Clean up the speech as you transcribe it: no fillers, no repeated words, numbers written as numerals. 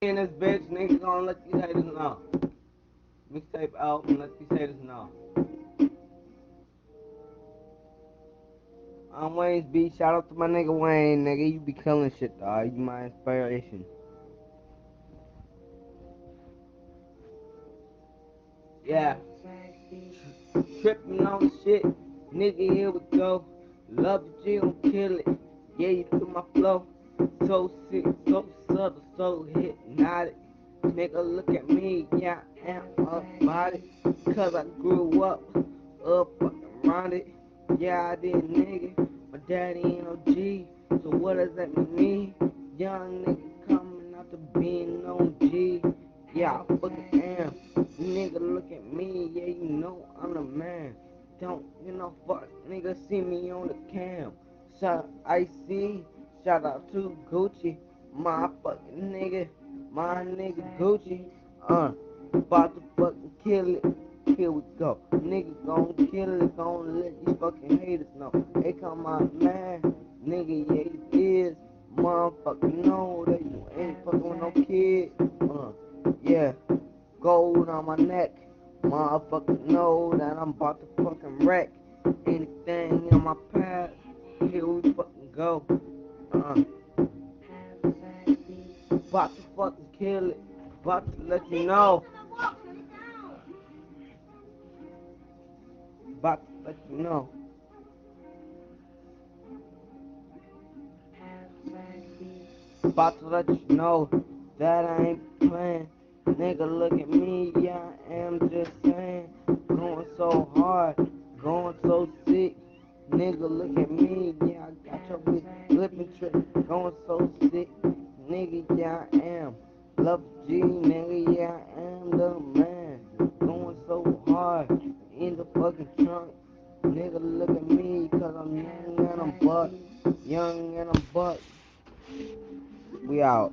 In this bitch, nigga gonna let these haters know. Mixtape out and let these haters know. I'm Wayne's B. Shout out to my nigga Wayne, nigga. You be killing shit, dog. You my inspiration. Yeah. Tripping on the shit. Nigga, here we go. Love you, G gon' kill it. Yeah, you feel my flow. So sick, so subtle, so hypnotic. Nigga, look at me. Yeah, I am about it. Cause I grew up fucking around it. Yeah, I did, nigga. My daddy ain't no G. So what does that mean? Young nigga coming out to being no G. Yeah, I fucking am. Nigga, look at me, yeah, you know I'm the man. Don't, fuck, nigga, see me on the cam. Shout out IC, shout out to Gucci, my fucking nigga, my nigga Gucci. About to fucking kill it. Here we go. Nigga gon' kill it, gon' let these fucking haters know. They come out man, nigga, yeah, he is. Motherfucking know that you ain't fucking with no kid. Yeah. Gold on my neck. Motherfucker know that I'm about to fucking wreck anything in my path. Here we fucking go. About to fucking kill it. About to let you know. About to let you know. About to let you know that I ain't playing. Nigga, look at me, yeah, I am just saying. Going so hard, going so sick. Nigga, look at me, yeah, I got your bitch flipping trick. Going so sick. Nigga, yeah, I am. Love G, nigga, yeah, I am the man. Going so hard in the fucking trunk. Nigga, look at me, cause I'm young and I'm buck. Young and I'm buck. We out.